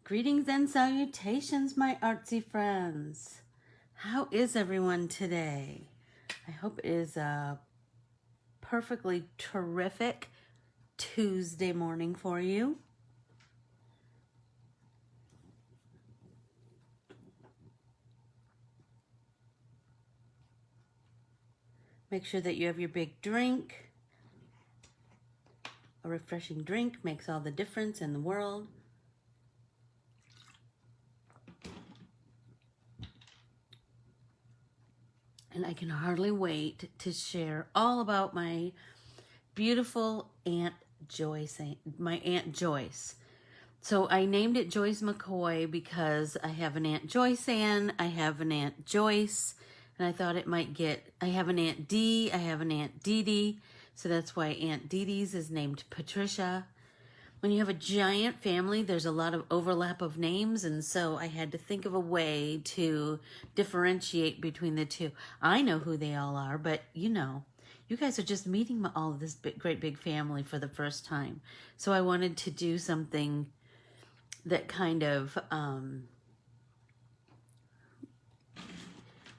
Greetings and salutations, my artsy friends. How is everyone today? I hope it is a perfectly terrific Tuesday morning for you. Make sure that you have your big drink. A refreshing drink makes all the difference in the world. And I can hardly wait to share all about my beautiful Aunt Joyce, my Aunt Joyce. So I named it Joyce McCoy because I have an Aunt Joyce Ann, I have an Aunt Joyce, and I thought it might get, I have an Aunt Dee, I have an Aunt Dee Dee, so that's why Aunt Dee Dee's is named Patricia. When you have a giant family, there's a lot of overlap of names, and so I had to think of a way to differentiate between the two. I know who they all are, but you know, you guys are just meeting all of this great big family for the first time. So I wanted to do something that kind of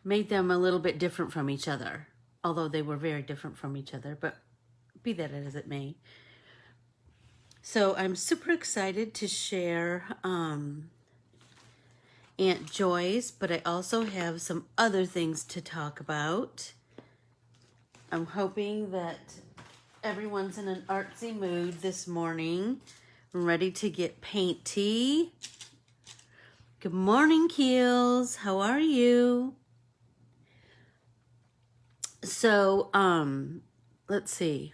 made them a little bit different from each other, although they were very different from each other, but be that as it may. So I'm super excited to share Aunt Joyce, but I also have some other things to talk about. I'm hoping that everyone's in an artsy mood this morning, ready to get painty. Good morning, Keels. How are you? So, let's see.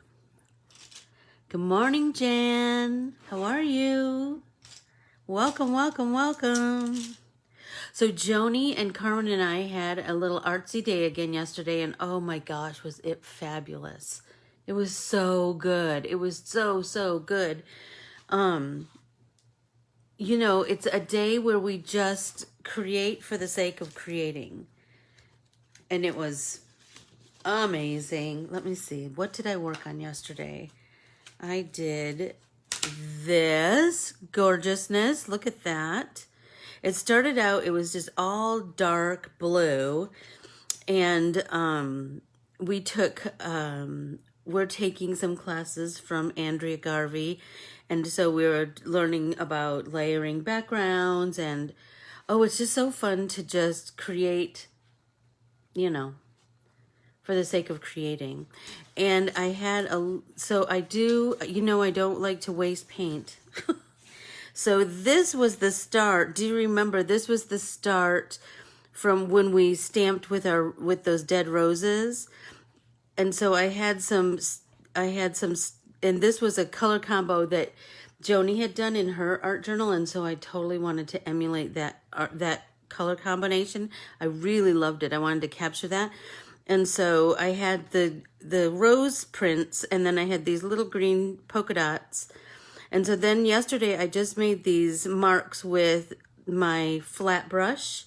Good morning, Jan. How are you? Welcome, welcome, welcome. So Joni and Carmen and I had a little artsy day again yesterday, and oh my gosh, was it fabulous. It was so good. It was so good. You know, it's a day where we just create for the sake of creating. And it was amazing. Let me see. What did I work on yesterday? I did this gorgeousness. Look at that. It started out, it was just all dark blue. And we took, we're taking some classes from Andrea Garvey. And so we were learning about layering backgrounds. And oh, it's just so fun to just create, you know, for the sake of creating. And I had so I do, you know, I don't like to waste paint. So this was the start. Do you remember this was the start from when we stamped with those dead roses? And so I had some, and this was a color combo that Joni had done in her art journal. And so I totally wanted to emulate that color combination. I really loved it. I wanted to capture that. And so I had the rose prints, and then I had these little green polka dots. And so then yesterday I just made these marks with my flat brush,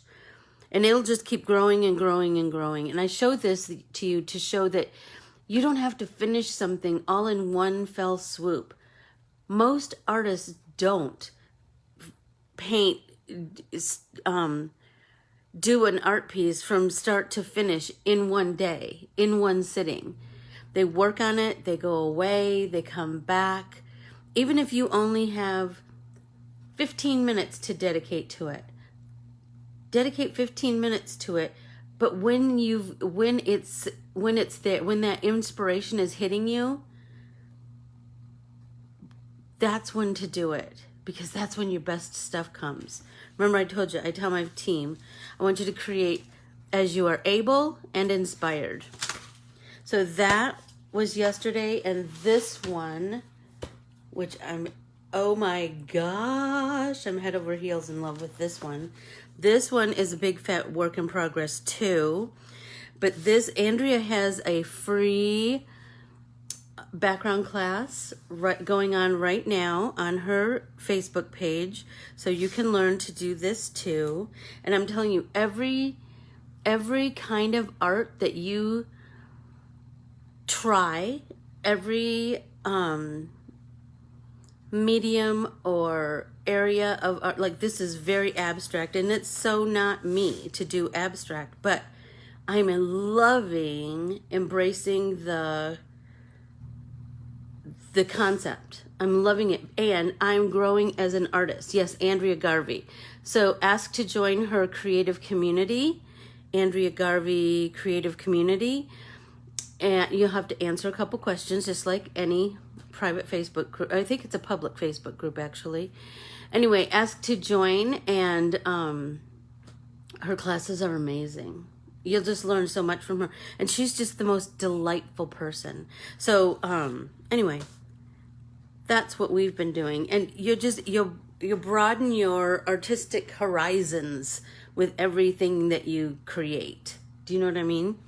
and it'll just keep growing and growing and growing. And I showed this to you to show that you don't have to finish something all in one fell swoop. Most artists don't paint, do an art piece from start to finish in one day, in one sitting. They work on it, they go away, they come back. Even if you only have 15 minutes to dedicate to it, dedicate 15 minutes to it. But when it's there, when that inspiration is hitting you, that's when to do it, because that's when your best stuff comes. Remember, I told you, I tell my team, I want you to create as you are able and inspired. So that was yesterday, and this one, which oh my gosh, I'm head over heels in love with this one. This one is a big fat work in progress too. But this, Andrea has a free background class going on right now on her Facebook page, so you can learn to do this too. And I'm telling you, every kind of art that you try, every medium or area of art. Like, this is very abstract, and it's so not me to do abstract, but I'm loving embracing the concept. I'm loving it, and I'm growing as an artist. Yes, Andrea Garvey. So ask to join her creative community, Andrea Garvey Creative Community, and you'll have to answer a couple questions, just like any private Facebook group. I think it's a public Facebook group, actually. Anyway, ask to join, and her classes are amazing. You'll just learn so much from her, and she's just the most delightful person. So anyway, that's what we've been doing, and you'll broaden your artistic horizons with everything that you create. Do you know what I mean?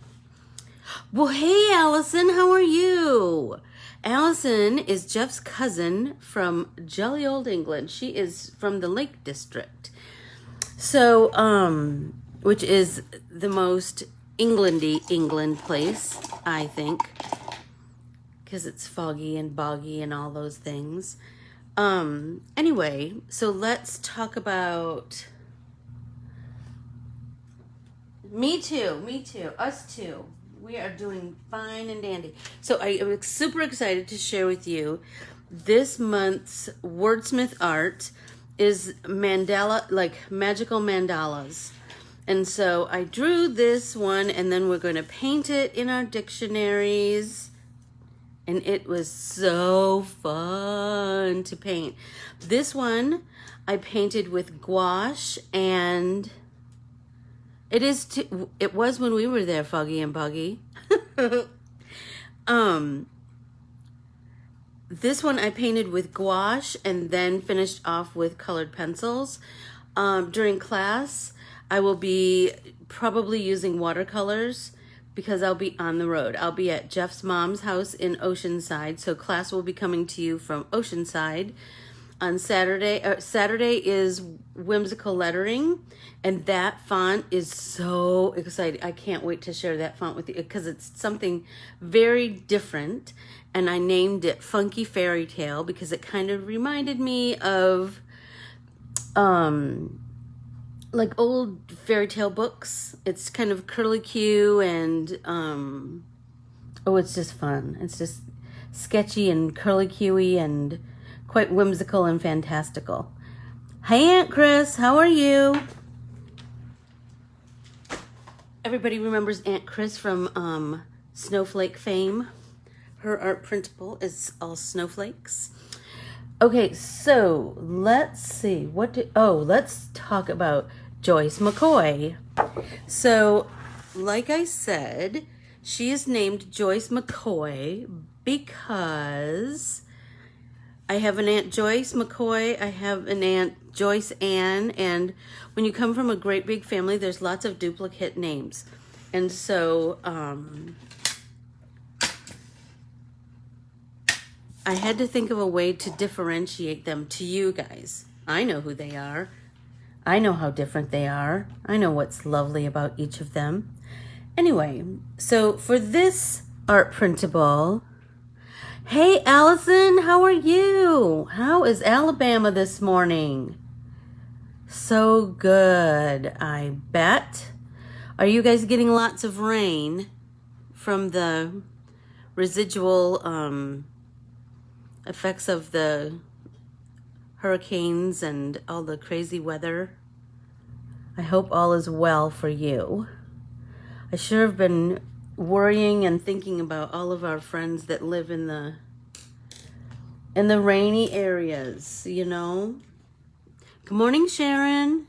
Well, hey, Allison, how are you? Allison is Jeff's cousin from jolly old England. She is from the Lake District. So, which is the most Englandy England place, I think, because it's foggy and boggy and all those things. Anyway, so let's talk about me too, us too. We are doing fine and dandy. So I am super excited to share with you this month's Wordsmith art is mandala, like magical mandalas. And so I drew this one, and then we're going to paint it in our dictionaries. And it was so fun to paint. This one I painted with gouache, and it was when we were there, foggy and boggy. This one I painted with gouache and then finished off with colored pencils. During class, I will be probably using watercolors because I'll be on the road. I'll be at Jeff's mom's house in Oceanside, so class will be coming to you from Oceanside on Saturday. Saturday is whimsical lettering, and that font is so exciting. I can't wait to share that font with you because it's something very different, and I named it Funky Fairy Tale because it kind of reminded me of like old fairy tale books. It's kind of curlicue and oh, it's just fun. It's just sketchy and curlicuey and quite whimsical and fantastical. Hey, Aunt Chris, how are you? Everybody remembers Aunt Chris from Snowflake fame. Her art printable is all snowflakes. Okay, so let's see. Let's talk about Joyce McCoy. So, like I said, she is named Joyce McCoy because I have an Aunt Joyce McCoy, I have an Aunt Joyce Ann, and when you come from a great big family, there's lots of duplicate names. And so, I had to think of a way to differentiate them to you guys. I know who they are. I know how different they are. I know what's lovely about each of them. Anyway, so for this art printable, hey, Allison, how are you? How is Alabama this morning? So good, I bet. Are you guys getting lots of rain from the residual effects of the hurricanes and all the crazy weather? I hope all is well for you. I sure have been worrying and thinking about all of our friends that live in the rainy areas, you know. Good morning, Sharon.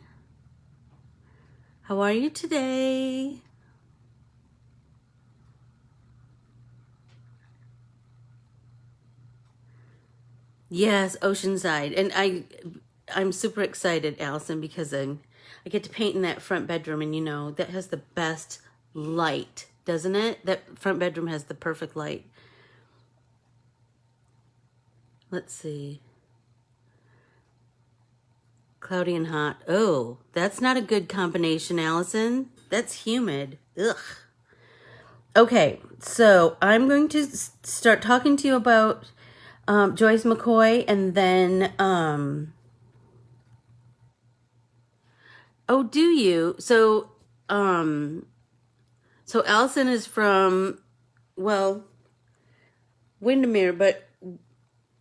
How are you today? Yes, Oceanside. And I'm super excited, Allison, because I get to paint in that front bedroom, and you know, that has the best light, doesn't it? That front bedroom has the perfect light. Let's see. Cloudy and hot. Oh, that's not a good combination, Allison. That's humid. Ugh. Okay, so I'm going to start talking to you about Joyce McCoy, and then Oh, do you? So Allison is from, well, Windermere, but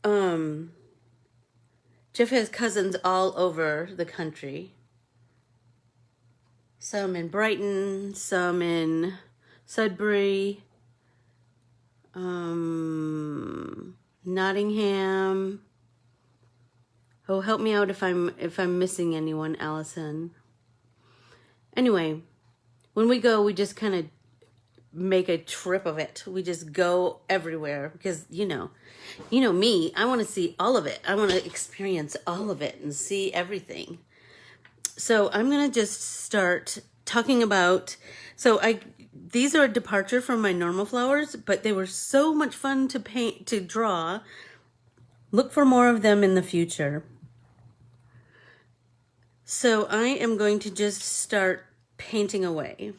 um, Jeff has cousins all over the country. Some in Brighton, some in Sudbury, Nottingham. Oh, help me out if I'm missing anyone, Allison. Anyway, when we go, we just kind of make a trip of it. We just go everywhere because you know me. I want to see all of it. I want to experience all of it and see everything. So I'm gonna just start talking about. These are a departure from my normal flowers, but they were so much fun to paint, to draw. Look for more of them in the future. So I am going to just start painting away.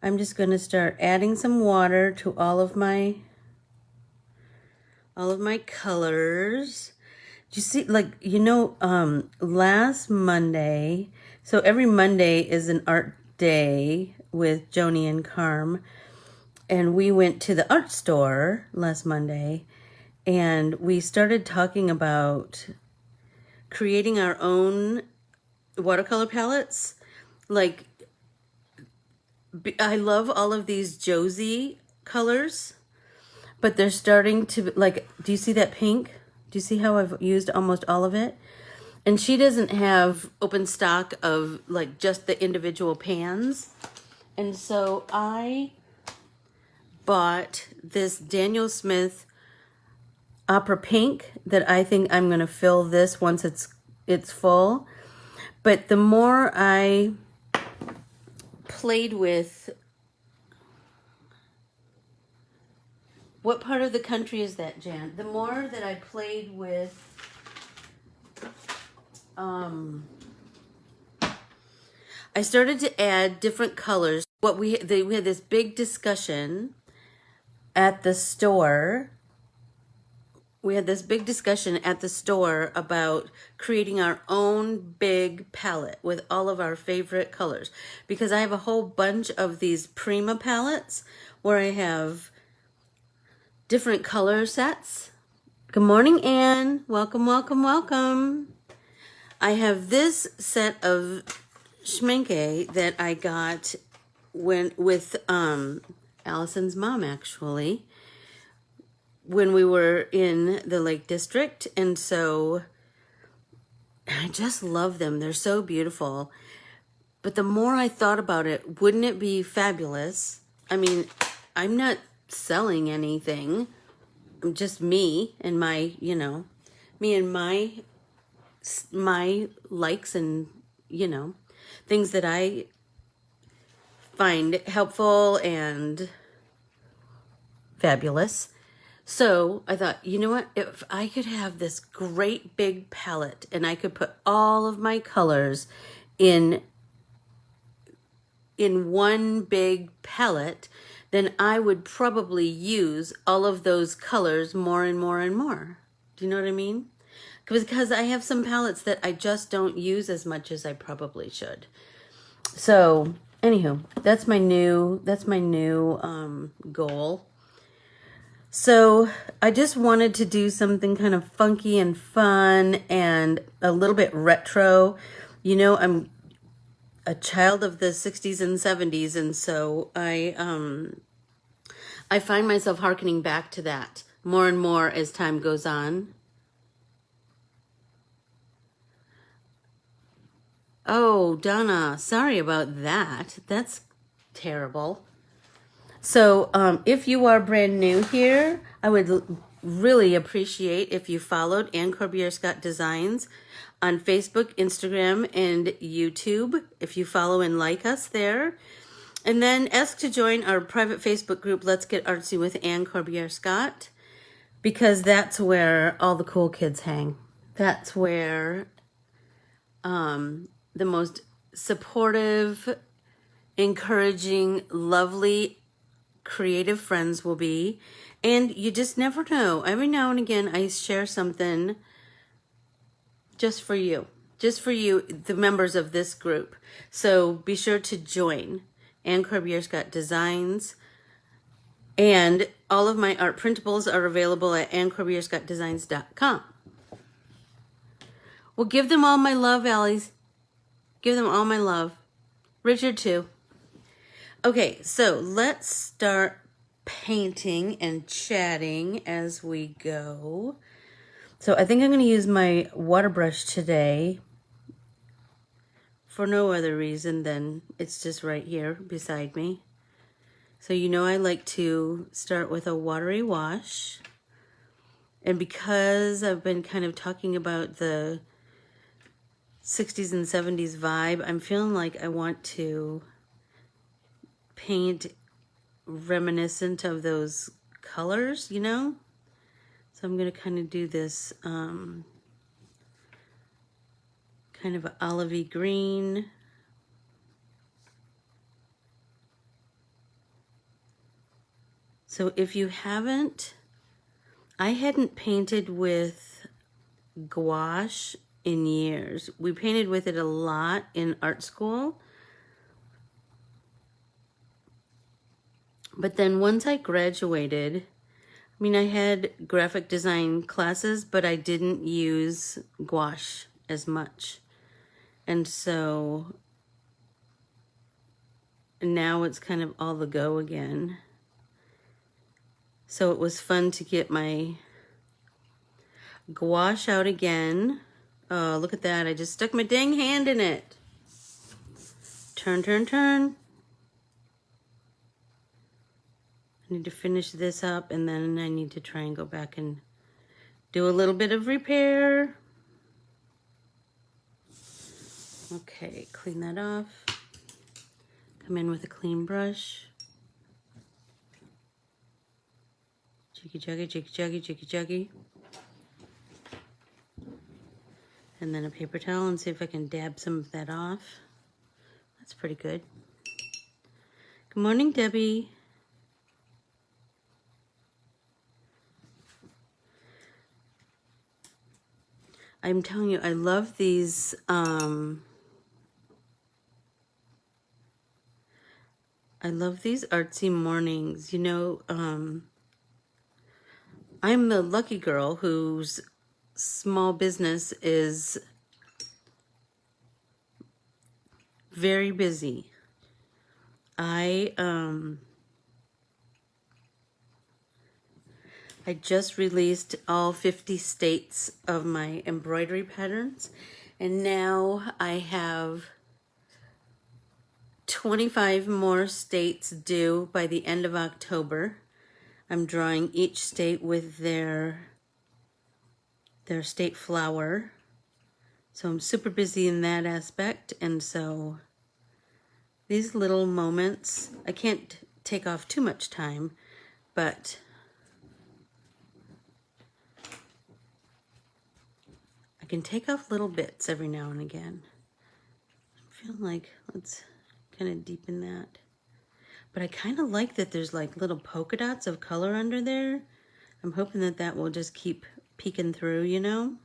I'm just going to start adding some water to all of my colors. Do you see, like, last Monday, so every Monday is an art day with Joni and Carm, and we went to the art store last Monday, and we started talking about creating our own watercolor palettes. Like, I love all of these Josie colors, but they're starting to, like, do you see that pink? Do you see how I've used almost all of it? And she doesn't have open stock of, like, just the individual pans. And so I bought this Daniel Smith Opera Pink that I think I'm going to fill this once it's full. But the more I played with, what part of the country is that, Jan? The more that I played with I started to add different colors. We had this big discussion at the store. We had this big discussion at the store about creating our own big palette with all of our favorite colors, because I have a whole bunch of these Prima palettes where I have different color sets. Good morning, Anne. Welcome, welcome, welcome. I have this set of schminke that I got with Allison's mom, actually, when we were in the Lake District. And so I just love them. They're so beautiful. But the more I thought about it, wouldn't it be fabulous? I mean, I'm not selling anything. I'm just me and my, my likes and, things that I find helpful and fabulous. So I thought, you know what? If I could have this great big palette and I could put all of my colors in one big palette, then I would probably use all of those colors more and more and more. Do you know what I mean? Because I have some palettes that I just don't use as much as I probably should. So, anywho, that's my new goal. So I just wanted to do something kind of funky and fun and a little bit retro. I'm a child of the 60s and 70s, and so I find myself hearkening back to that more and more as time goes on. Oh, Donna, sorry about that. That's terrible. So if you are brand new here, I would really appreciate if you followed Ann Corbiere-Scott Designs on Facebook, Instagram, and YouTube. If you follow and like us there. And then ask to join our private Facebook group, Let's Get Artsy with Ann Corbiere-Scott, because that's where all the cool kids hang. That's where the most supportive, encouraging, lovely, creative friends will be. And you just never know. Every now and again, I share something just for you. just for you, the members of this group. So be sure to join Ann Corbiere-Scott Designs. And all of my art printables are available at AnnCorbiereScottDesigns.com. Well, give them all my love, Allies. Give them all my love. Richard, too. Okay, so let's start painting and chatting as we go. So I think I'm going to use my water brush today for no other reason than it's just right here beside me. So you know I like to start with a watery wash. And because I've been kind of talking about the 60s and 70s vibe, I'm feeling like I want to paint reminiscent of those colors, you know? So I'm going to kind of do this kind of olivey green. So if you haven't, I hadn't painted with gouache in years. We painted with it a lot in art school. But then once I graduated, I mean, I had graphic design classes, but I didn't use gouache as much. And so now it's kind of all the go again. So it was fun to get my gouache out again. Oh, look at that. I just stuck my dang hand in it. Turn, turn, turn. I need to finish this up, and then I need to try and go back and do a little bit of repair. Okay, clean that off. Come in with a clean brush. Jiggy juggy, jiggy juggy, jiggy juggy. And then a paper towel and see if I can dab some of that off. That's pretty good. Good morning, Debbie. I'm telling you, I love these artsy mornings. You know, I'm the lucky girl whose small business is very busy. I just released all 50 states of my embroidery patterns, and now I have 25 more states due by the end of October. I'm drawing each state with their state flower. So I'm super busy in that aspect, and so these little moments, I can't take off too much time, but I can take off little bits every now and again. I feel like, let's kind of deepen that. But I kind of like that there's like little polka dots of color under there. I'm hoping that that will just keep peeking through, you know?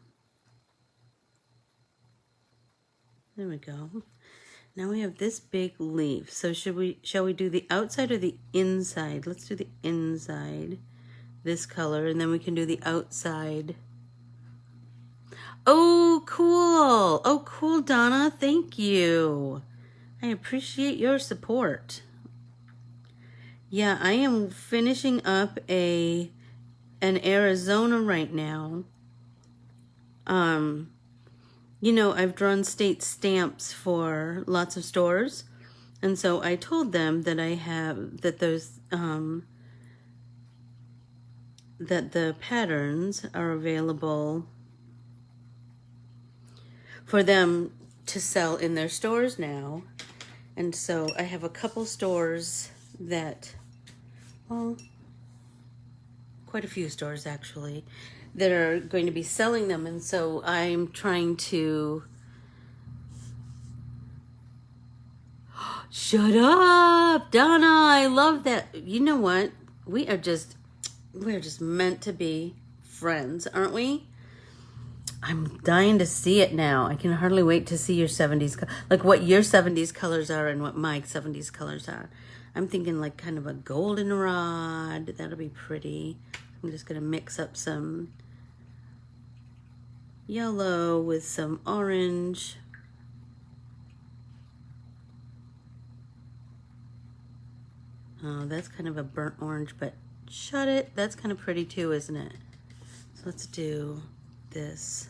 There we go. Now we have this big leaf. So shall we do the outside or the inside? Let's do the inside, this color, and then we can do the outside. Oh, cool. Oh, cool, Donna. Thank you. I appreciate your support. Yeah, I am finishing up an Arizona right now. You know, I've drawn state stamps for lots of stores, and so I told them that that the patterns are available for them to sell in their stores now. And so I have a couple stores that, well, quite a few stores actually, that are going to be selling them. And so I'm trying to, shut up, Donna, I love that. You know what? We're just meant to be friends, aren't we? I'm dying to see it now. I can hardly wait to see your 70s, like what your 70s colors are and what my 70s colors are. I'm thinking like kind of a goldenrod. That'll be pretty. I'm just going to mix up some yellow with some orange. Oh, that's kind of a burnt orange, but shut it. That's kind of pretty too, isn't it? So let's do this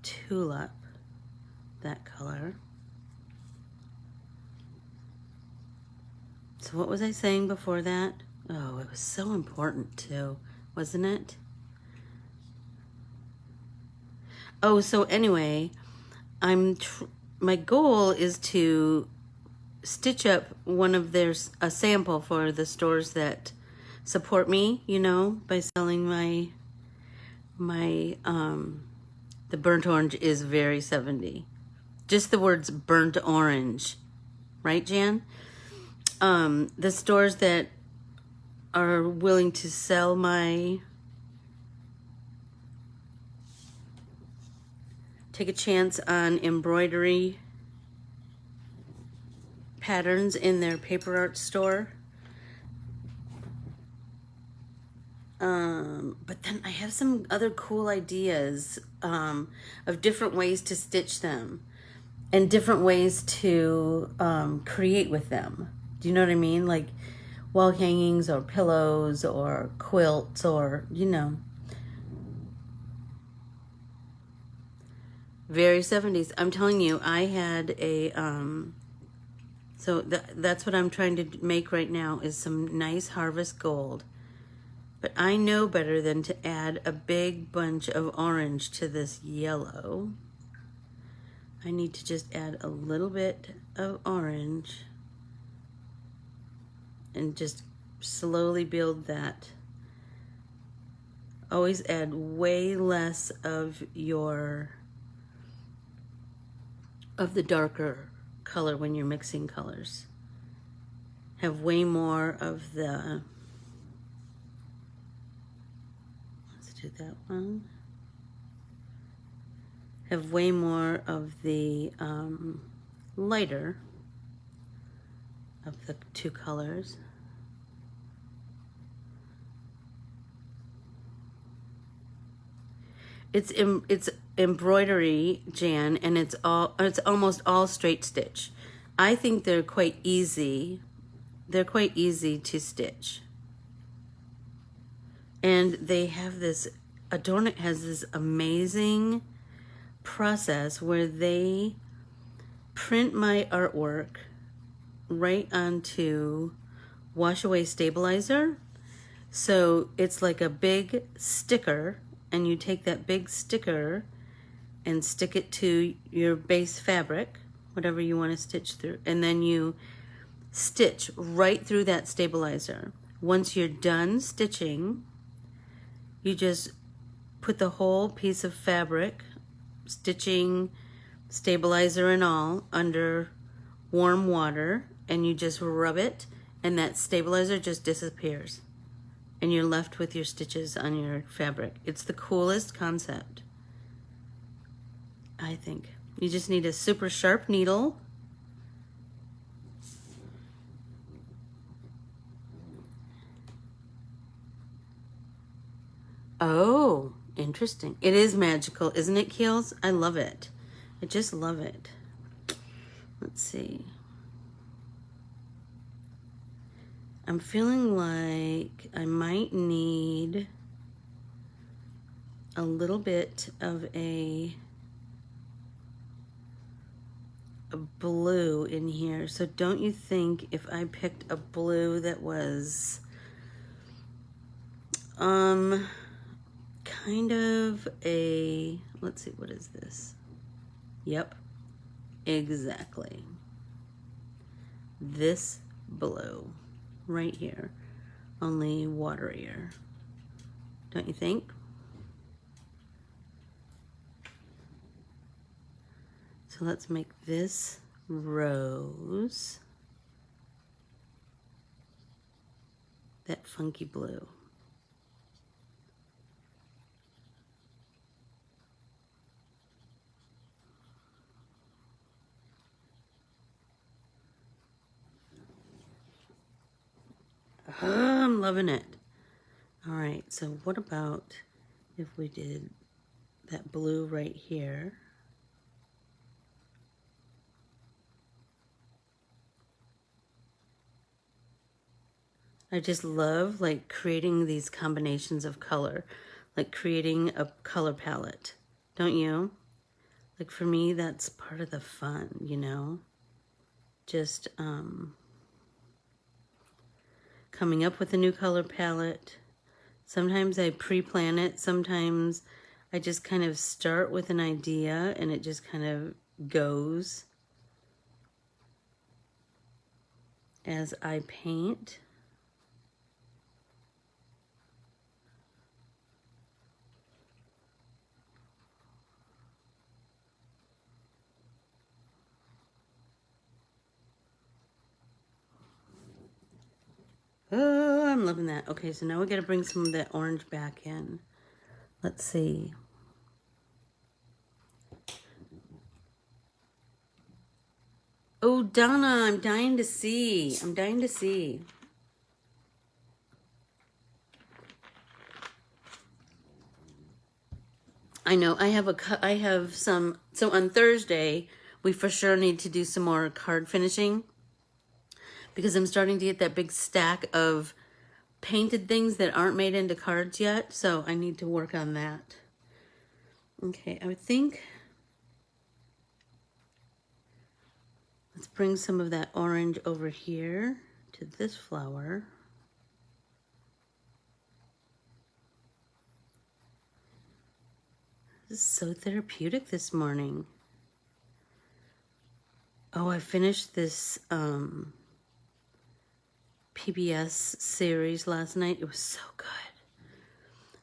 tulip, that color. So what was I saying before that? Oh, it was so important too, wasn't it? Oh, so anyway, my goal is to stitch up one of a sample for the stores that support me, you know, by selling my the burnt orange is very 70. Just the words burnt orange, right, Jan? The stores that are willing to sell take a chance on embroidery patterns in their paper art store. But then I have some other cool ideas of different ways to stitch them and different ways to create with them. Do you know what I mean? Like wall hangings or pillows or quilts or, you know. Very 70s. I'm telling you, I had a, so that's what I'm trying to make right now is some nice harvest gold. But I know better than to add a big bunch of orange to this yellow. I need to just add a little bit of orange and just slowly build that. Always add way less of the darker color when you're mixing colors. Have way more of the, let's do that one. Have way more of the lighter of the two colors. It's embroidery, Jan, and it's almost all straight stitch. I think they're quite easy. They're quite easy to stitch. And they have this, Adornit has this amazing process where they print my artwork right onto wash away stabilizer. So it's like a big sticker, and you take that big sticker and stick it to your base fabric, whatever you want to stitch through, and then you stitch right through that stabilizer. Once you're done stitching, you just put the whole piece of fabric, stitching, stabilizer and all, under warm water, and you just rub it, and that stabilizer just disappears. And you're left with your stitches on your fabric. It's the coolest concept, I think. You just need a super sharp needle. Oh, interesting. It is magical, isn't it, Keels? I love it. I just love it. Let's see. I'm feeling like I might need a little bit of a blue in here. So don't you think if I picked a blue that was kind of a, let's see, what is this? Yep, exactly. This blue right here, only waterier, don't you think? So let's make this rose, that funky blue. I'm loving it. All right, so what about if we did that blue right here? I just love like creating these combinations of color, like creating a color palette, don't you? Like for me, that's part of the fun, you know? Just coming up with a new color palette. Sometimes I pre-plan it, sometimes I just kind of start with an idea and it just kind of goes as I paint. Oh, I'm loving that. Okay, so now we got to bring some of that orange back in. Let's see. Oh, Donna, I'm dying to see. I'm dying to see. I know, I have some, so on Thursday, we for sure need to do some more card finishing because I'm starting to get that big stack of painted things that aren't made into cards yet, so I need to work on that. Okay, I would think, let's bring some of that orange over here to this flower. This is so therapeutic this morning. Oh, I finished this PBS series last night. It was so good.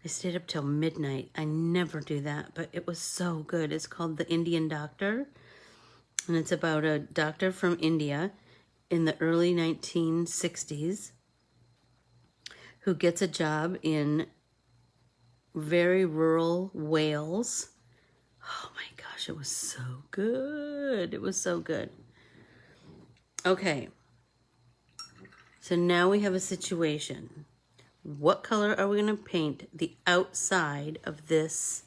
I stayed up till midnight. I never do that, but it was so good. It's called The Indian Doctor, and it's about a doctor from India in the early 1960s who gets a job in very rural Wales. Oh my gosh, it was so good. It was so good. Okay, so now we have a situation. What color are we going to paint the outside of this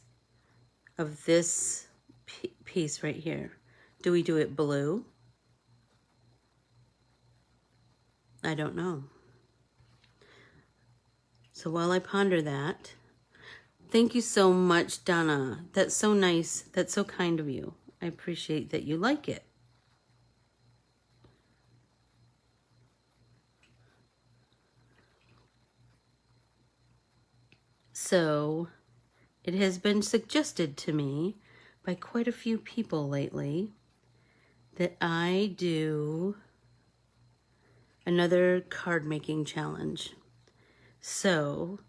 piece right here? Do we do it blue? I don't know. So while I ponder that, thank you so much, Donna. That's so nice. That's so kind of you. I appreciate that you like it. So it has been suggested to me by quite a few people lately that I do another card making challenge. So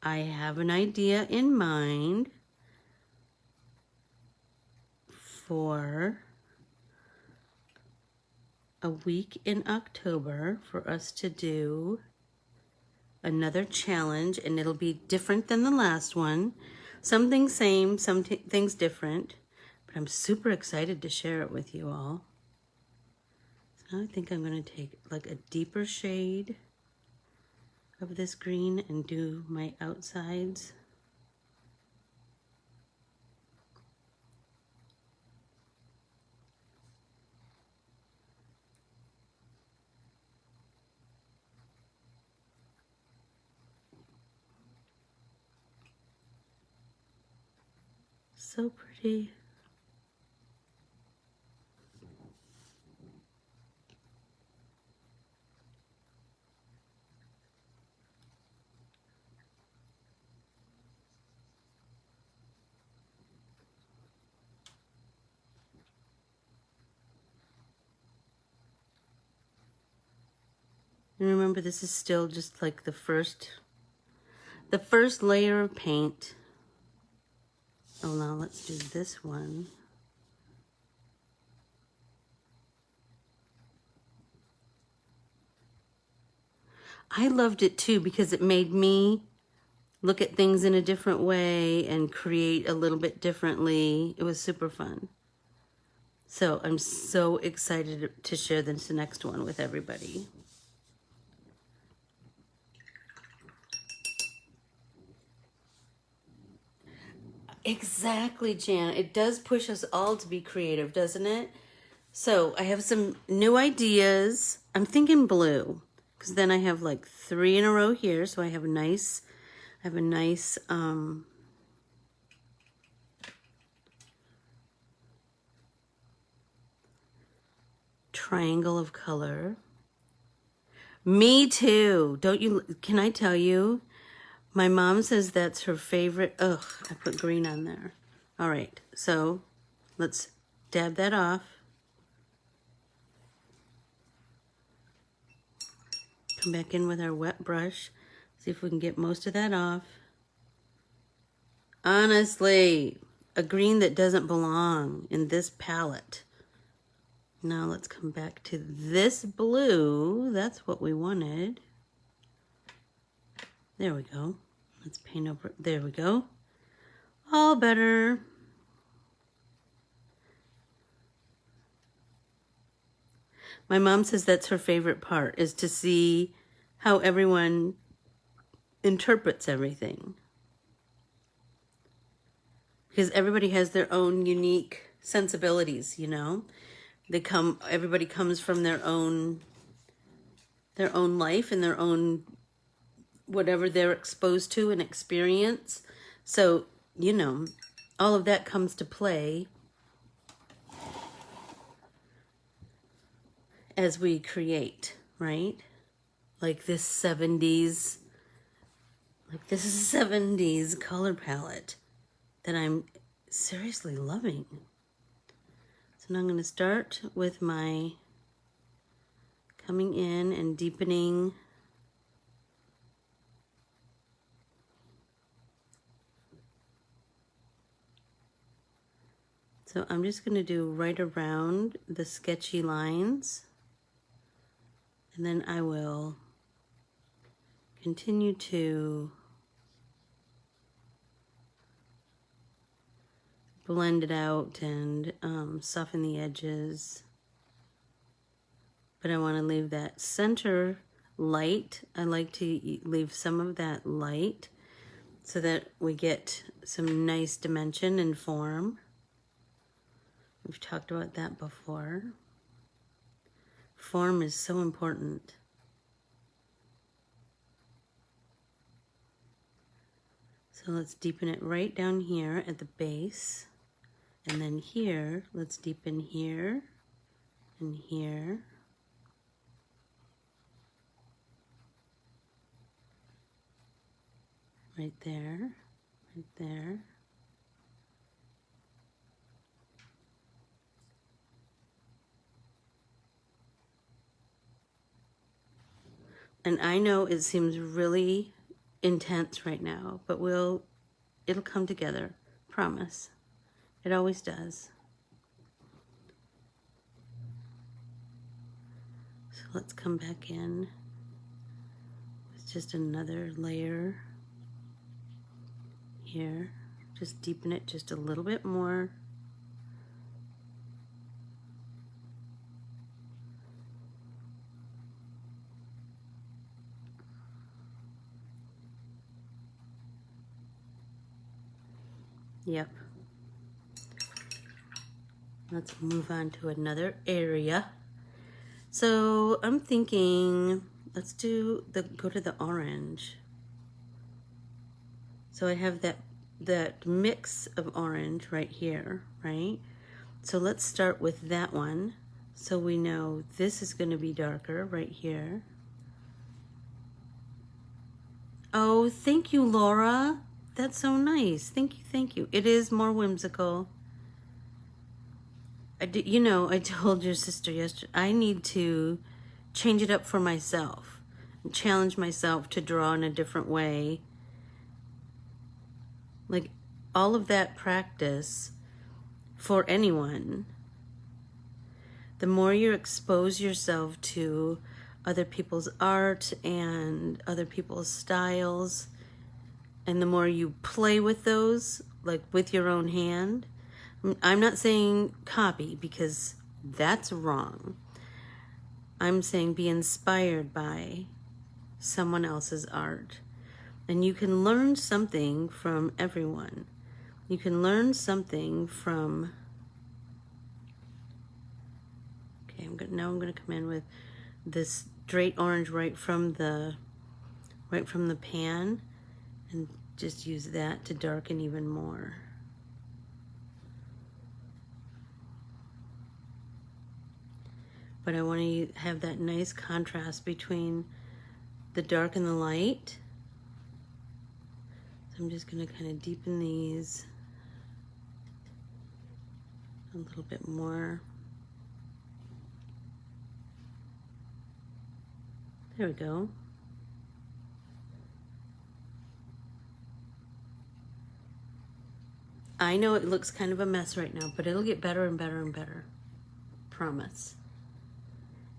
I have an idea in mind for a week in October for us to do another challenge, and it'll be different than the last one. Some things same, some things different, but I'm super excited to share it with you all. So I think I'm going to take like a deeper shade of this green and do my outsides. So pretty. And remember, this is still just like the first layer of paint. Oh, now let's do this one. I loved it too because it made me look at things in a different way and create a little bit differently. It was super fun. So I'm so excited to share this next one with everybody. Exactly, Jan. It does push us all to be creative, doesn't it? So I have some new ideas. I'm thinking blue, because then I have like 3 in a row here. So I have a nice triangle of color. Me too. Don't you? Can I tell you? My mom says that's her favorite. Ugh, I put green on there. All right, so let's dab that off. Come back in with our wet brush. See if we can get most of that off. Honestly, a green that doesn't belong in this palette. Now let's come back to this blue. That's what we wanted. There we go. Let's paint over. There we go. All better. My mom says that's her favorite part, is to see how everyone interprets everything. Because everybody has their own unique sensibilities, you know? Everybody comes from their own life and their own whatever they're exposed to and experience. So, you know, all of that comes to play as we create, right? Like this 70s color palette that I'm seriously loving. So now I'm going to start with my coming in and deepening So I'm just going to do right around the sketchy lines, and then I will continue to blend it out and soften the edges. But I want to leave that center light. I like to leave some of that light so that we get some nice dimension and form. We've talked about that before. Form is so important. So let's deepen it right down here at the base. And then here, let's deepen here and here. Right there, right there. And I know it seems really intense right now, but it'll come together, promise. It always does. So let's come back in with just another layer here. Just deepen it just a little bit more. Yep. Let's move on to another area. So I'm thinking, let's go to the orange. So I have that mix of orange right here, right? So let's start with that one. So we know this is going to be darker right here. Oh, thank you, Laura. That's so nice. Thank you, thank you. It is more whimsical. You know, I told your sister yesterday, I need to change it up for myself and challenge myself to draw in a different way. Like all of that practice for anyone, the more you expose yourself to other people's art and other people's styles, and the more you play with those, like with your own hand. I'm not saying copy, because that's wrong. I'm saying be inspired by someone else's art. And you can learn something from everyone. You can learn something from, okay, now I'm gonna come in with this straight orange right from the pan, and just use that to darken even more. But I want to have that nice contrast between the dark and the light. So I'm just going to kind of deepen these a little bit more. There we go. I know it looks kind of a mess right now, but it'll get better and better and better. Promise.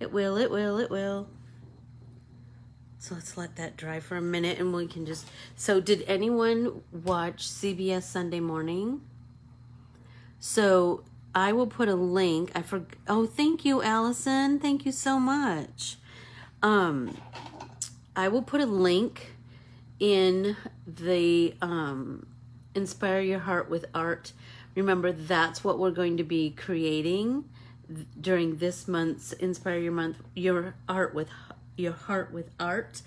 It will, it will, it will. So let's let that dry for a minute and we can just... So did anyone watch CBS Sunday Morning? So I will put a link. Oh, thank you, Allison. Thank you so much. I will put a link in the Inspire Your Heart with Art. Remember, that's what we're going to be creating during this month's Inspire Your Heart with Art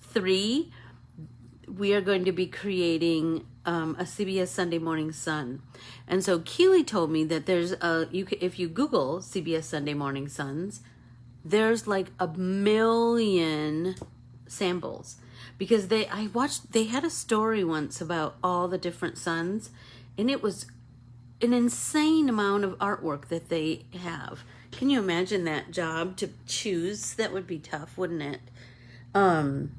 3. We are going to be creating a CBS Sunday Morning Sun. And so Keely told me that there's if you Google CBS Sunday Morning Suns, there's like 1 million samples, because they had a story once about all the different suns, and it was an insane amount of artwork that they have. Can you imagine that job to choose? That would be tough, wouldn't it? And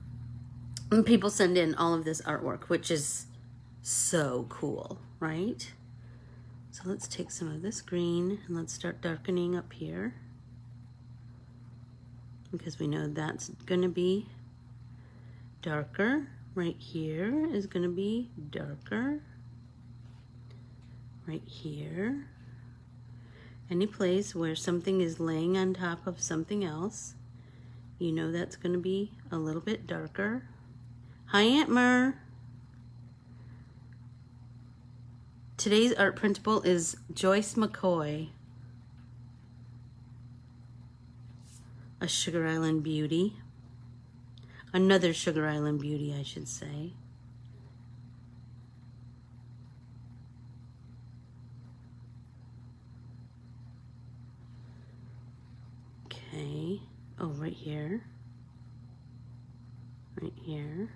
people send in all of this artwork, which is so cool, right? So let's take some of this green and let's start darkening up here, because we know that's going to be darker. Right here is going to be darker. Right here. Any place where something is laying on top of something else, you know that's going to be a little bit darker. Hi, Aunt Mer. Today's art printable is Joyce McCoy, a Sugar Island beauty. Another Sugar Island beauty, I should say. Okay. Oh, right here. Right here.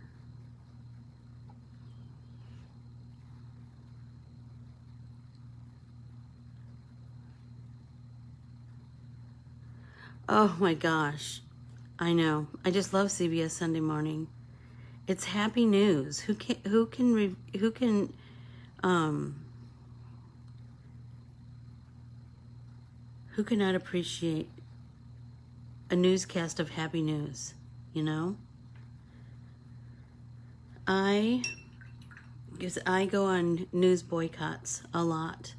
Oh my gosh. I know. I just love CBS Sunday Morning. It's happy news. Who cannot appreciate a newscast of happy news, you know? I go on news boycotts a lot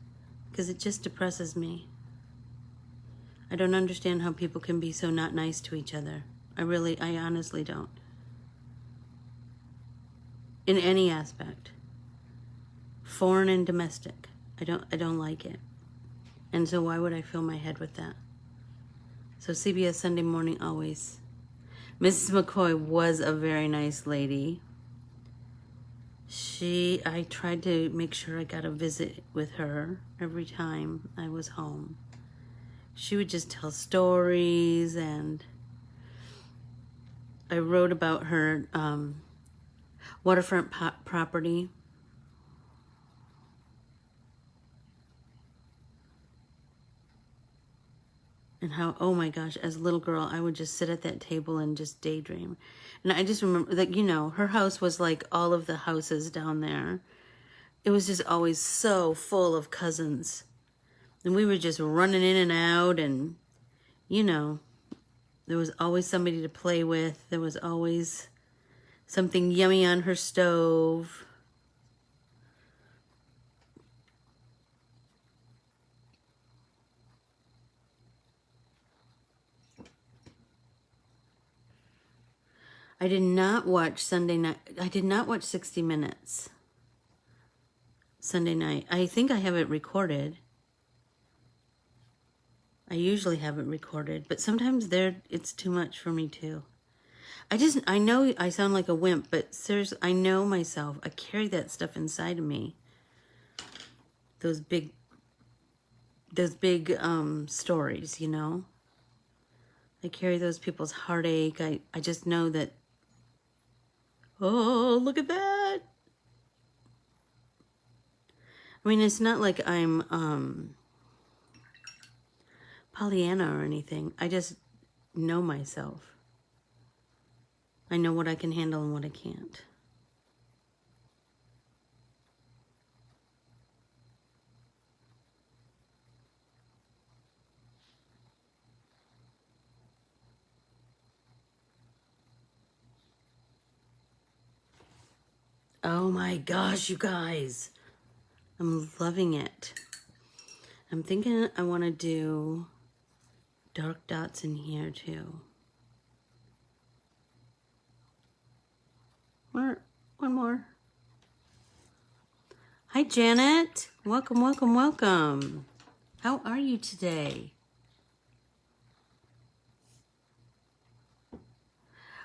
because it just depresses me. I don't understand how people can be so not nice to each other. I honestly don't. In any aspect. Foreign and domestic. I don't like it. And so why would I fill my head with that? So CBS Sunday Morning always. Mrs. McCoy was a very nice lady. I tried to make sure I got a visit with her every time I was home. She would just tell stories, and I wrote about her waterfront property. And how, oh my gosh, as a little girl, I would just sit at that table and just daydream. And I just remember that, you know, her house was like all of the houses down there. It was just always so full of cousins. And we were just running in and out, and, you know, there was always somebody to play with. There was always something yummy on her stove. I did not watch Sunday night. I did not watch 60 Minutes. Sunday night. I think I have it recorded. I usually have it recorded, but sometimes it's too much for me too. I know I sound like a wimp, but seriously, I know myself. I carry that stuff inside of me. Those big stories, you know? I carry those people's heartache. I just know that, oh, look at that. I mean, it's not like I'm Pollyanna or anything. I just know myself. I know what I can handle and what I can't. Oh my gosh, you guys. I'm loving it. I'm thinking I want to do dark dots in here too. One more. Hi, Janet. Welcome, welcome, welcome. How are you today?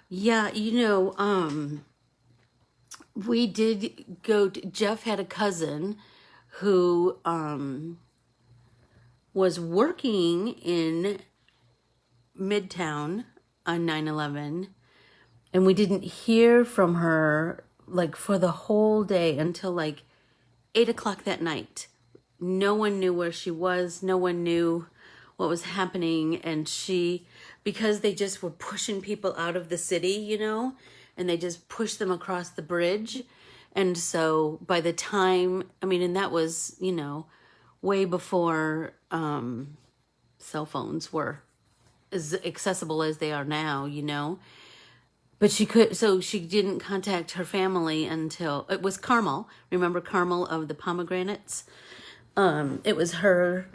Yeah, you know, we did go to, Jeff had a cousin who was working in Midtown on 9/11, and we didn't hear from her like for the whole day until like 8 o'clock that night. No one knew where she was. No one knew what was happening. And because they just were pushing people out of the city, you know, and they just pushed them across the bridge. And so by the time, I mean, and that was, you know, way before cell phones were as accessible as they are now, you know. But she didn't contact her family until, it was Carmel. Remember Carmel of the pomegranates? It was her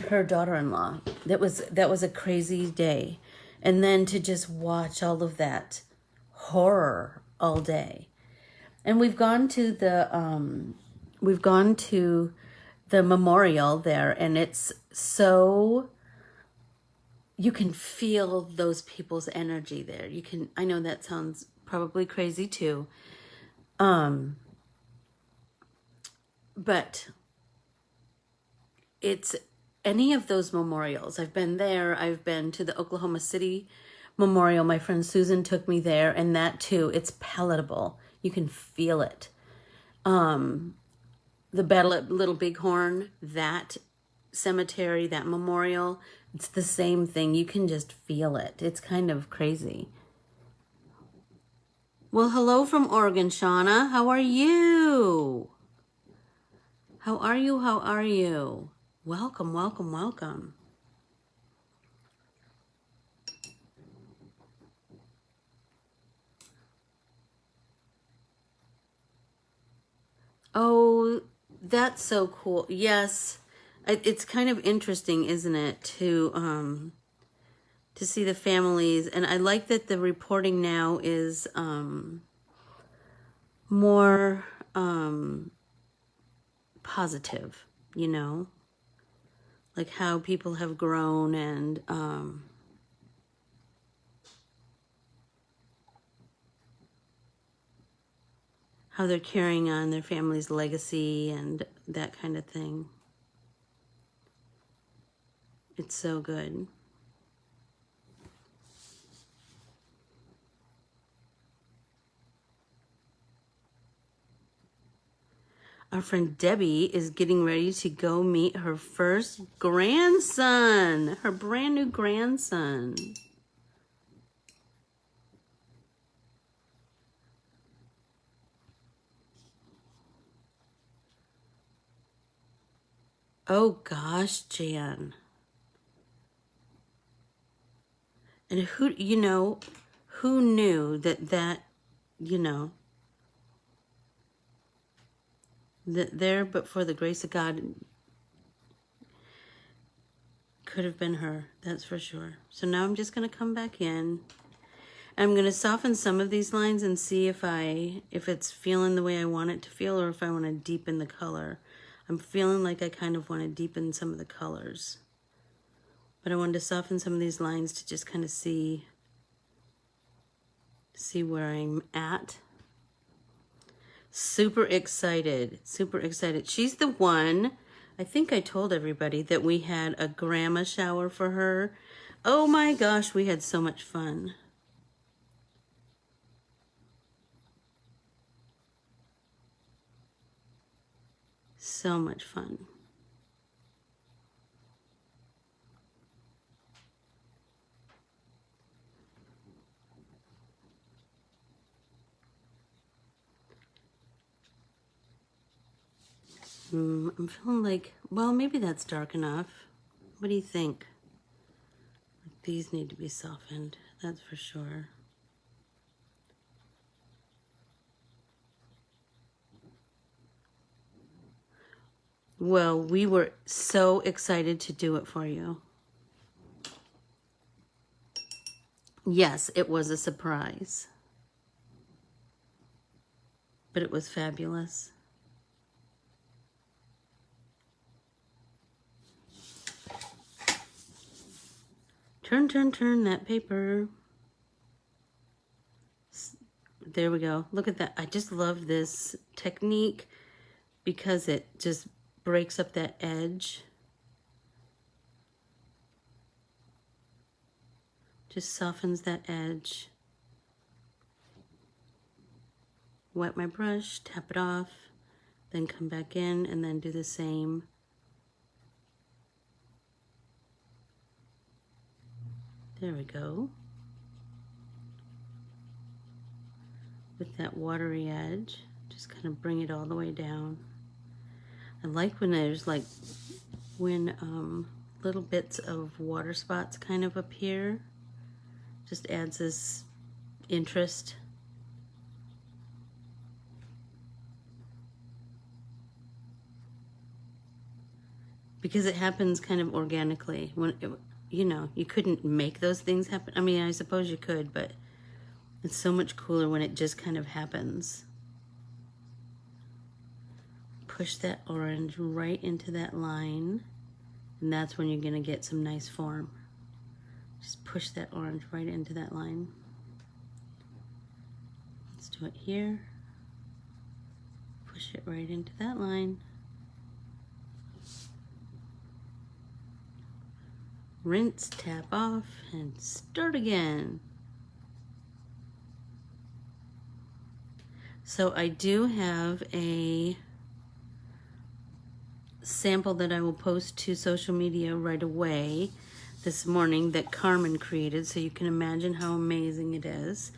daughter-in-law. That was a crazy day. And then to just watch all of that horror all day. And we've gone to the memorial there, and it's so, you can feel those people's energy there. I know that sounds probably crazy too. But it's any of those memorials. I've been there. I've been to the Oklahoma City Memorial. My friend Susan took me there, and that too, it's palatable. You can feel it. The Battle at Little Bighorn, that cemetery, that memorial, it's the same thing. You can just feel it. It's kind of crazy. Well, hello from Oregon, Shauna. How are you? How are you? How are you? Welcome, welcome, welcome. Oh, that's so cool. Yes. It's kind of interesting, isn't it, to see the families. And I like that the reporting now is more positive, you know, like how people have grown and how they're carrying on their family's legacy and that kind of thing. It's so good. Our friend Debbie is getting ready to go meet her first grandson, her brand new grandson. Oh gosh, Jan. And who knew that, you know, that there, but for the grace of God, could have been her. That's for sure. So now I'm just going to come back in. I'm going to soften some of these lines and see if it's feeling the way I want it to feel, or if I want to deepen the color. I'm feeling like I kind of want to deepen some of the colors. But I wanted to soften some of these lines to just kind of see where I'm at. Super excited, super excited. She's the one, I think I told everybody that we had a grandma shower for her. Oh my gosh, we had so much fun. So much fun. I'm feeling like, well, maybe that's dark enough. What do you think? These need to be softened, that's for sure. Well, we were so excited to do it for you. Yes, it was a surprise. But it was fabulous. Turn, turn, turn that paper. There we go. Look at that. I just love this technique because it just breaks up that edge. Just softens that edge. Wet my brush, tap it off, then come back in and then do the same. There we go. With that watery edge, just kind of bring it all the way down. I like when there's like, when little bits of water spots kind of appear. Just adds this interest. Because it happens kind of organically. When it, you know, you couldn't make those things happen. I mean, I suppose you could, but it's so much cooler when it just kind of happens. Push that orange right into that line, and that's when you're going to get some nice form. Just push that orange right into that line. Let's do it here. Push it right into that line. Rinse, tap off, and start again. So I do have a sample that I will post to social media right away this morning that Carmen created, so you can imagine how amazing it is.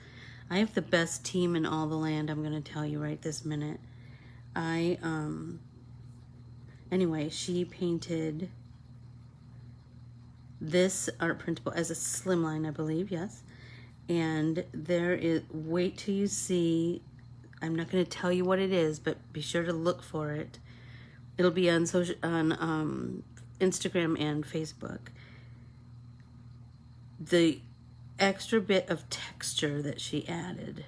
I have the best team in all the land, I'm going to tell you right this minute. Anyway, she painted this art printable as a slimline, I believe, yes. And there is, wait till you see, I'm not going to tell you what it is, but be sure to look for it. It'll be on Instagram and Facebook. The extra bit of texture that she added.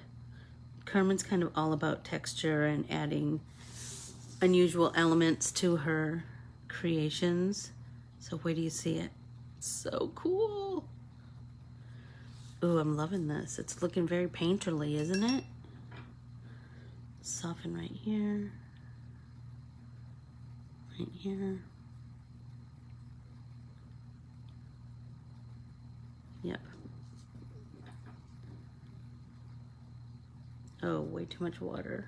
Carmen's kind of all about texture and adding unusual elements to her creations. So wait till you see it. So cool. Ooh, I'm loving this. It's looking very painterly, isn't it? Soften right here. Right here. Yep. Oh, way too much water.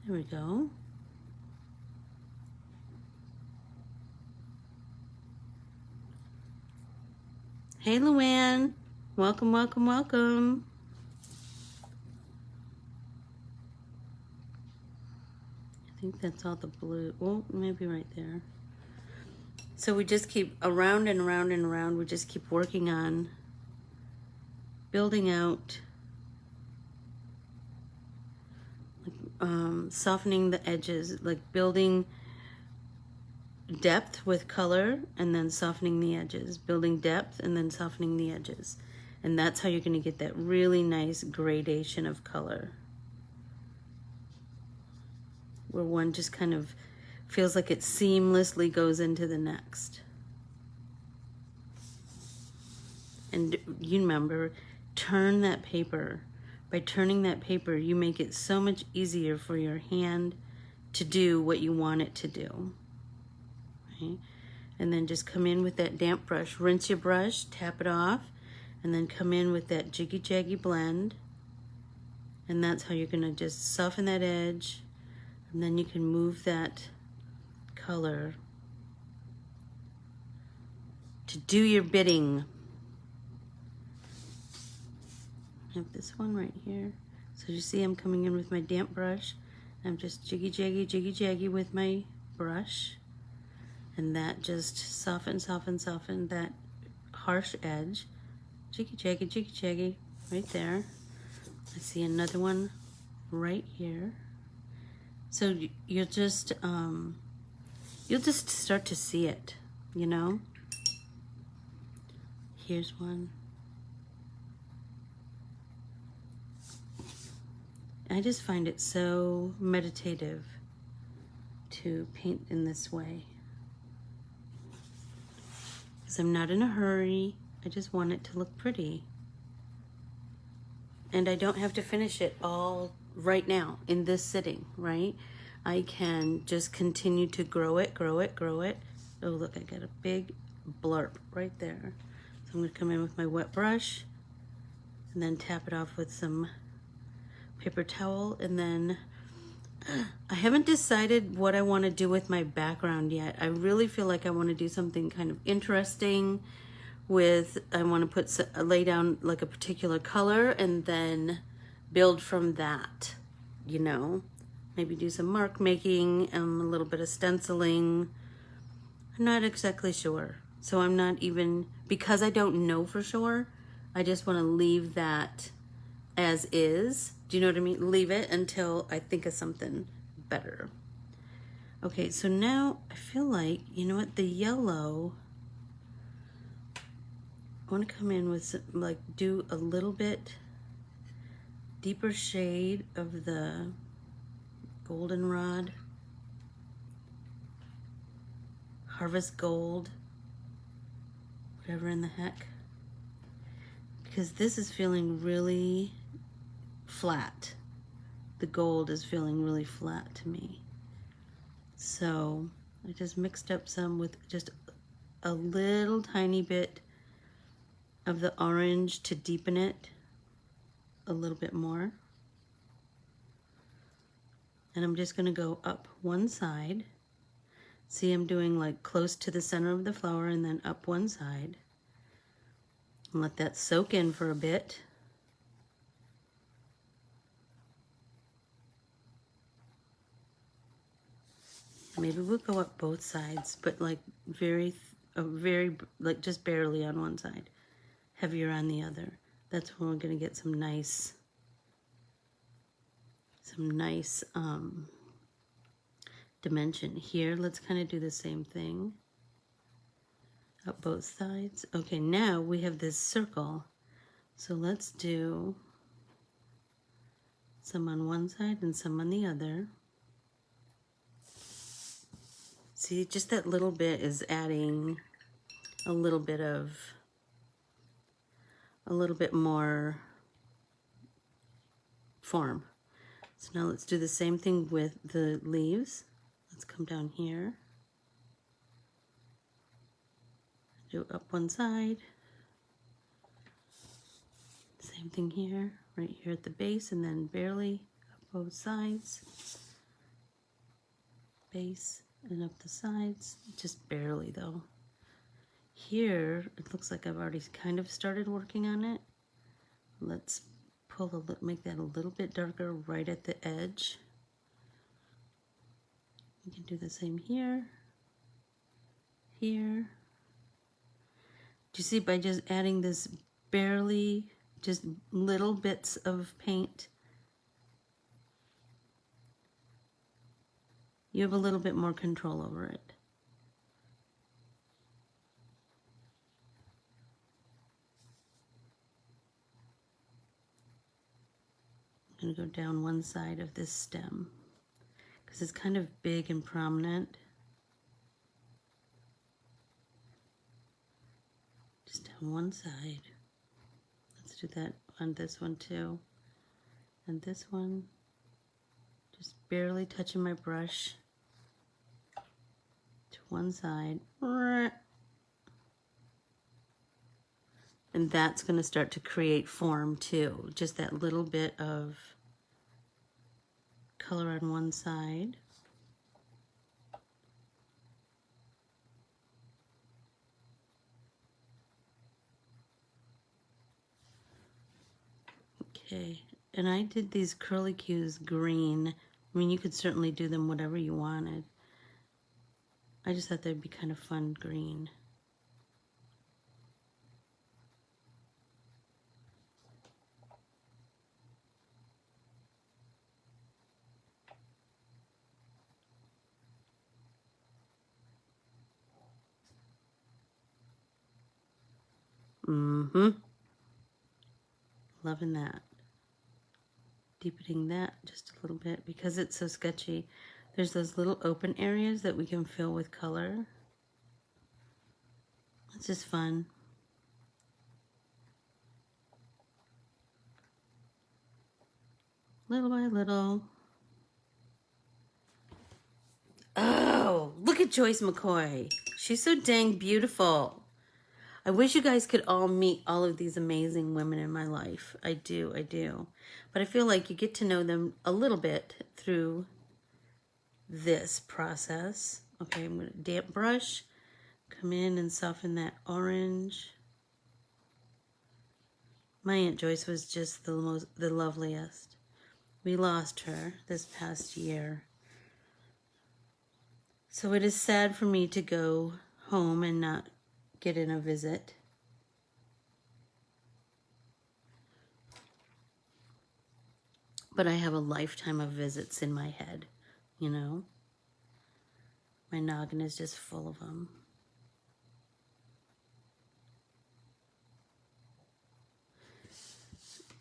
There we go. Hey, Luann. Welcome, welcome, welcome. I think that's all the blue. Oh, maybe right there. So we just keep around and around and around. We just keep working on building out, softening the edges, like building depth with color and then softening the edges, building depth and then softening the edges. And that's how you're going to get that really nice gradation of color, where one just kind of feels like it seamlessly goes into the next. And you remember, turn that paper. By turning that paper, you make it so much easier for your hand to do what you want it to do. Right? And then just come in with that damp brush. Rinse your brush, tap it off, and then come in with that jiggy jaggy blend. And that's how you're gonna just soften that edge, and then you can move that color to do your bidding. I have this one right here. So you see I'm coming in with my damp brush. I'm just jiggy jaggy with my brush. And that just soften that harsh edge. Jiggy jaggy, right there. I see another one right here. So you'll just start to see it, you know? Here's one. I just find it so meditative to paint in this way. Because I'm not in a hurry. I just want it to look pretty. And I don't have to finish it all right now in this sitting, right? I can just continue to grow it. Oh, look, I got a big blurb right there. So I'm gonna come in with my wet brush and then tap it off with some paper towel. And then I haven't decided what I want to do with my background yet. I really feel like I want to do something kind of interesting with, I want to lay down like a particular color and then build from that, you know? Maybe do some mark making, a little bit of stenciling. I'm not exactly sure. So I'm not even, because I don't know for sure, I just want to leave that as is. Do you know what I mean? Leave it until I think of something better. Okay, so now I feel like, you know what, the yellow, I want to come in with some, like, do a little bit deeper shade of the goldenrod, harvest gold, whatever in the heck, because this is feeling really flat. The gold is feeling really flat to me. So I just mixed up some with just a little tiny bit of the orange to deepen it a little bit more. And I'm just gonna go up one side. See, I'm doing like close to the center of the flower and then up one side. And let that soak in for a bit. Maybe we'll go up both sides, but like very, like just barely on one side, heavier on the other. That's when we're gonna get some nice dimension. Here, let's kind of do the same thing. Up both sides. Okay, now we have this circle. So let's do some on one side and some on the other. See, just that little bit is adding a little bit more form. So now let's do the same thing with the leaves. Let's come down here. Do up one side. Same thing here, right here at the base, and then barely up both sides. Base and up the sides, just barely though. Here, it looks like I've already kind of started working on it. Let's make that a little bit darker right at the edge. We can do the same here, here. Do you see, by just adding this barely, just little bits of paint, you have a little bit more control over it. going to go down one side of this stem because it's kind of big and prominent. Just down one side. Let's do that on this one too. And this one, just barely touching my brush to one side. And that's going to start to create form too. Just that little bit of color on one side. Okay, and I did these curlicues green. I mean, you could certainly do them whatever you wanted. I just thought they'd be kind of fun green. Loving that. Deepening that just a little bit because it's so sketchy. There's those little open areas that we can fill with color. It's just fun. Little by little. Oh, look at Joyce McCoy. She's so dang beautiful. I wish you guys could all meet all of these amazing women in my life. I do. But I feel like you get to know them a little bit through this process. Okay, I'm going to damp brush, come in and soften that orange. My Aunt Joyce was just the loveliest. We lost her this past year. So it is sad for me to go home and not get in a visit. But I have a lifetime of visits in my head, you know? My noggin is just full of them.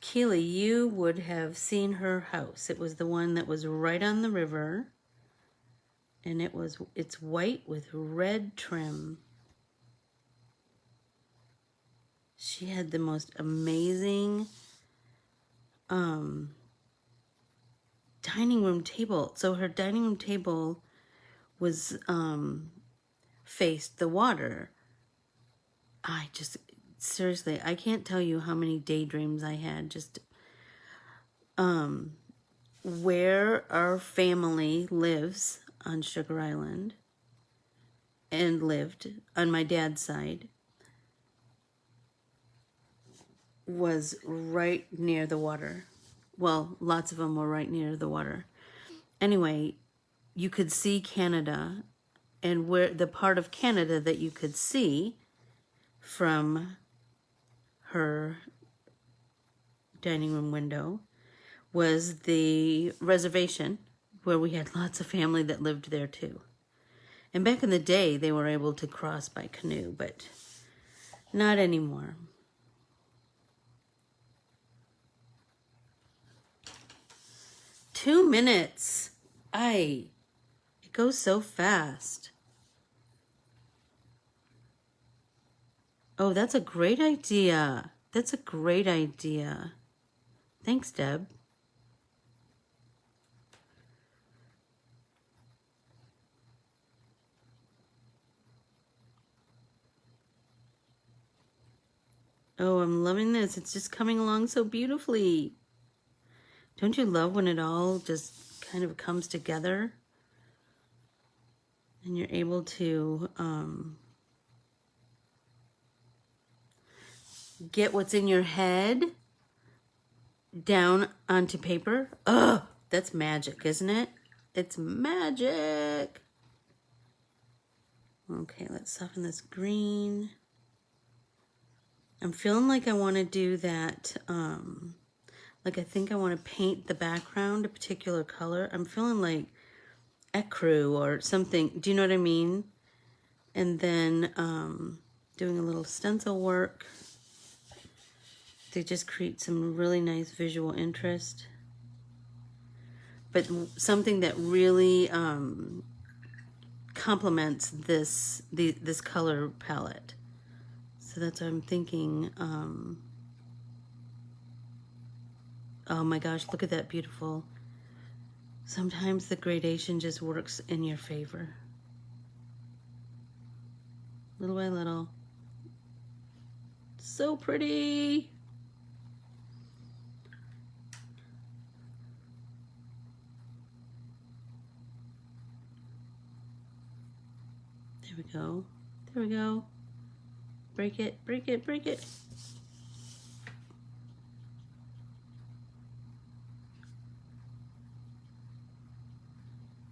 Keely, you would have seen her house. It was the one that was right on the river. And it's white with red trim. She had the most amazing dining room table. So her dining room table was faced the water. Seriously, I can't tell you how many daydreams I had just where our family lives on Sugar Island and lived on my dad's side was right near the water. Well, lots of them were right near the water. Anyway, you could see Canada, and where the part of Canada that you could see from her dining room window was the reservation where we had lots of family that lived there too. And back in the day, they were able to cross by canoe, but not anymore. Two minutes. It goes so fast. Oh, that's a great idea. That's a great idea. Thanks, Deb. Oh, I'm loving this. It's just coming along so beautifully. Don't you love when it all just kind of comes together? And you're able to get what's in your head down onto paper. Oh, that's magic, isn't it? It's magic. Okay, let's soften this green. I'm feeling like I want to do that, like I think I want to paint the background a particular color. I'm feeling like ecru or something. Do you know what I mean? And then doing a little stencil work to just create some really nice visual interest. but something that really complements this color palette. So that's what I'm thinking. Oh my gosh, look at that beautiful. Sometimes the gradation just works in your favor. Little by little. So pretty. There we go. There we go. Break it, break it, break it.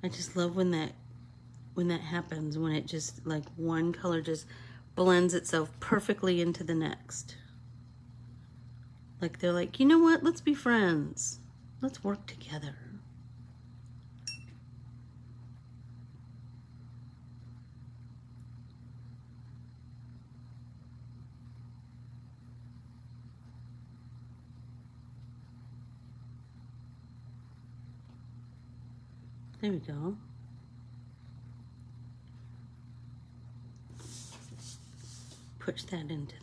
I just love when that happens, when it just, like, one color just blends itself perfectly into the next. Like, they're like, you know what? Let's be friends. Let's work together. There we go. Push that into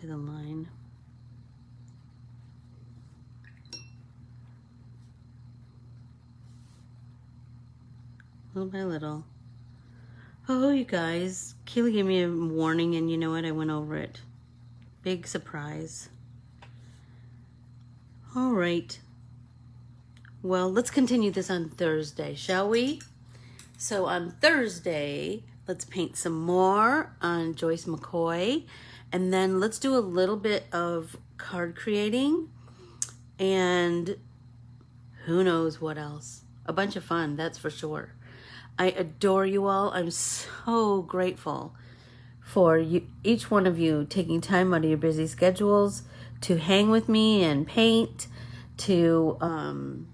the line. Little by little. Oh, you guys, Keely gave me a warning, and you know what? I went over it. Big surprise. All right. Well, let's continue this on Thursday, shall we? So on Thursday, let's paint some more on Joyce McCoy, and then let's do a little bit of card creating, and who knows what else. A bunch of fun, that's for sure. I adore you all. I'm so grateful for you, each one of you, taking time out of your busy schedules to hang with me and paint, to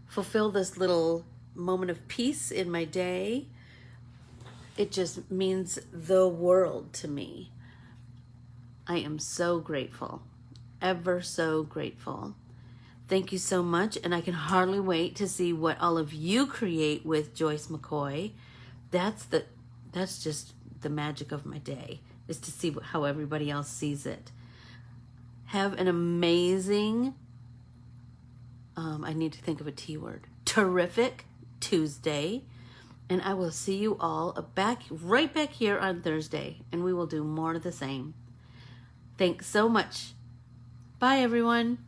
fulfill this little moment of peace in my day. It just means the world to me. I am so grateful, ever so grateful. Thank you so much, and I can hardly wait to see what all of you create with Joyce McCoy. That's just the magic of my day, is to see how everybody else sees it. Have an amazing, I need to think of a T word, terrific Tuesday, and I will see you all right back here on Thursday, and we will do more of the same. Thanks so much. Bye, everyone.